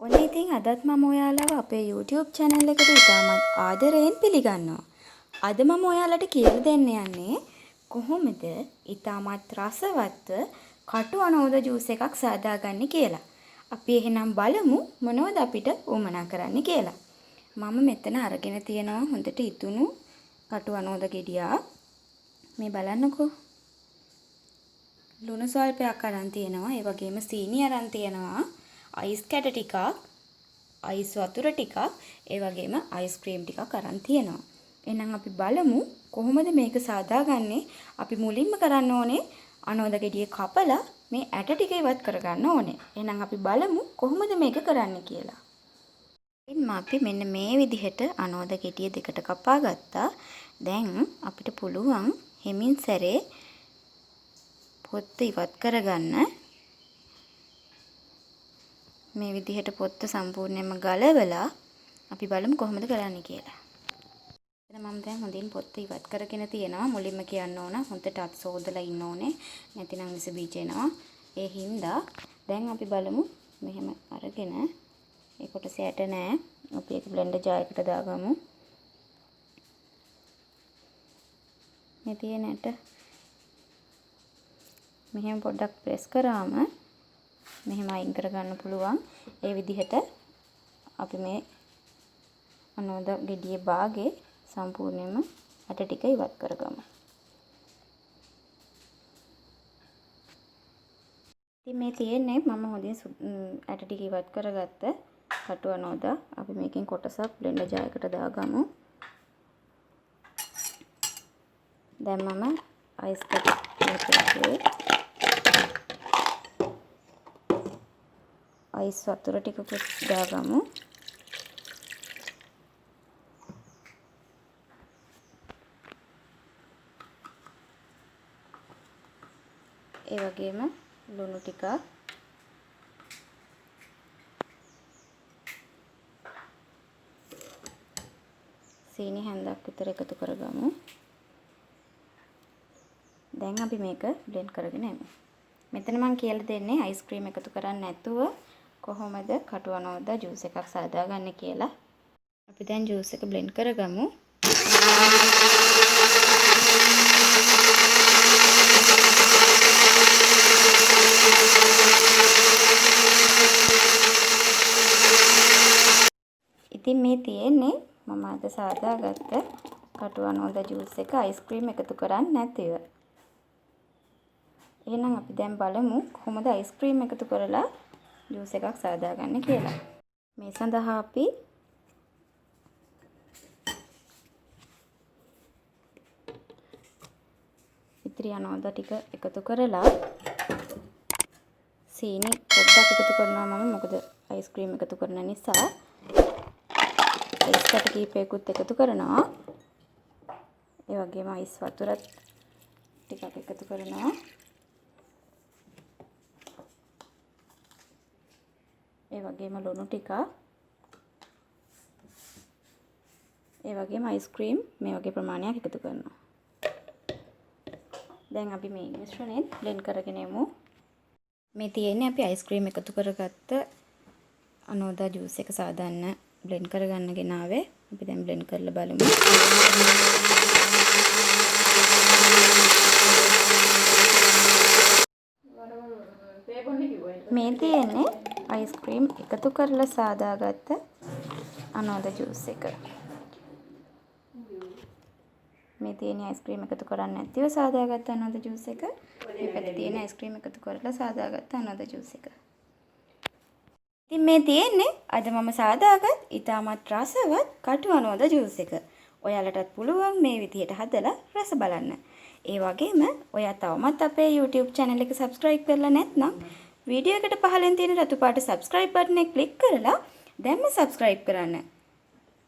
ඔන්න ඉතින් අදත් මම ඔයාලව අපේ YouTube channel එකට ඉතාමත් ආදරයෙන් පිළිගන්නවා. අද මම ඔයාලට කියලා දෙන්න යන්නේ කොහොමද ඉතාමත් රසවත්ව කටු අනෝද ජූස් එකක් සාදාගන්නේ කියලා. අපි එහෙනම් බලමු මොනවද අපිට උවමනා කරන්න කියලා. මම මෙතන අරගෙන තියෙනවා හොඳට ඉතුණු කටු අනෝද ගෙඩියක්. මේ බලන්නකෝ. ලුණු සල්පයක් අරන් තියෙනවා. ඒ වගේම සීනි අරන් තියෙනවා. අයිස් කැට ටිකක්, අයිස් වතුර ටිකක්, ඒ වගේම අයිස් ක්‍රීම් ටිකක් අරන් තියෙනවා. එහෙනම් අපි බලමු කොහොමද මේක සාදාගන්නේ. අපි මුලින්ම කරන්න ඕනේ අනෝද ගෙඩිය කපලා මේ ඇට ටික ඉවත් කරගන්න ඕනේ. එහෙනම් අපි බලමු කොහොමද මේක කරන්න කියලා. ඉතින් අපි මෙන්න මේ විදිහට අනෝද ගෙඩිය දෙකට කපා ගත්තා. දැන් අපිට පුළුවන් හිමින් සැරේ පොත්ත ඉවත් කරගන්න. මේ විදිහට පොත්ත සම්පූර්ණයෙන්ම ගලවලා අපි බලමු කොහොමද කරන්නේ කියලා. එතන මම දැන් හොඳින් පොත්ත ඉවත් කරගෙන තියෙනවා. මුලින්ම කියන්න ඕන හොඳට අත් සෝදලා ඉන්න ඕනේ. නැතිනම් විස බීජ එනවා. ඒ හින්දා දැන් අපි බලමු මෙහෙම අරගෙන ඒ කොටස යට නෑ. අපි ඒක බ්ලෙන්ඩර් ජාර් එකට දාගමු. මේ තියෙන ඇට මෙහෙම පොඩ්ඩක් ප්‍රෙස් කරාම මෙහෙම අයින් කරගන්න පුළුවන්. ඒ විදිහට අපි මේ අනෝද ගෙඩියේ භාගේ සම්පූර්ණයෙන්ම ඇට ටික ඉවත් කරගමු. ඉතින් මේ තියෙන්නේ මම හොඳින් ඇට ටික ඉවත් කරගත්ත කටු අනෝද. අපි මේකෙන් කොටසක් බ්ලෙන්ඩර් ජාර් එකට දාගමු. දැන් මම අයිස් කැටි අයිස් වතුර ටිකකුත් දාගමු. ඒ වගේම ලුණු ටිකක්, සීනි හැන්දක් විතර එකතු කරගමු. දැන් අපි මේක බ්ලෙන්ඩ් කරගෙන යමු. මෙතන මම කියලා දෙන්නේ අයිස් ක්‍රීම් එකතු කරන්නේ නැතුව කොහොමද කටු අනෝද ජූස් එකක් සාදාගන්නේ කියලා. අපි දැන් ජූස් එක බ්ලෙන්ඩ් කරගමු. ඉතින් මේ තියෙන්නේ මම අද සාදාගත්ත කටු අනෝද ජූස් එක අයිස් ක්‍රීම් එකතු කරන්නේ නැතිව. එහෙනම් අපි දැන් බලමු කොහොමද අයිස් ක්‍රීම් එකතු කරලා ජූස් එකක් සාදාගන්නේ කියලා. මේ සඳහා අපි ඉතිරි අනෝද ටික එකතු කරලා සීනි පොඩ්ඩක් එකතු කරනවා මම. මොකද අයිස් ක්‍රීම් එකතු කරන නිසා අයිස් කැට කීපයකුත් එකතු කරනවා. ඒ වගේම අයිස් වතුරත් ටිකක් එකතු කරනවා. ඒ වගේම ලුණු ටික, ඒ වගේම අයිස් ක්‍රීම් මේ වගේ ප්‍රමාණයක් එකතු කරනවා. දැන් අපි මේ මිශ්‍රණය බ්ලෙන්ඩ් කරගෙන යමු. මේ තියෙන්නේ අපි අයිස් ක්‍රීම් එකතු කරගත්ත අනෝද ජූස් එක සාදාන්න බ්ලෙන්ඩ් කරගන්න ගෙනාවේ. අපි දැන් බ්ලෙන්ඩ් කරලා බලමු. මේ තියෙන්නේ අයිස් ක්‍රීම් එකතු කරලා සාදාගත්ත අනෝද ජූස් එක. මේ තියෙන අයිස් ක්‍රීම් එකතු කරන්නේ නැතිව සාදාගත්ත අනෝද ජූස් එක. මේ පැත්තේ තියෙන අයිස් ක්‍රීම් එකතු කරලා සාදාගත්ත අනෝද ජූස් එක. ඉතින් මේ තියෙන්නේ අද මම සාදාගත් ඉතාමත් රසවත් කටු අනෝද ජූස් එක. ඔයාලටත් පුළුවන් මේ විදිහට හදලා රස බලන්න. ඒ වගේම ඔයා තවමත් අපේ YouTube channel එක subscribe කරලා නැත්නම් වීඩියෝ එකට පහළින් තියෙන රතු පාට subscribe button එක click කරලා දැන්ම subscribe කරන්න.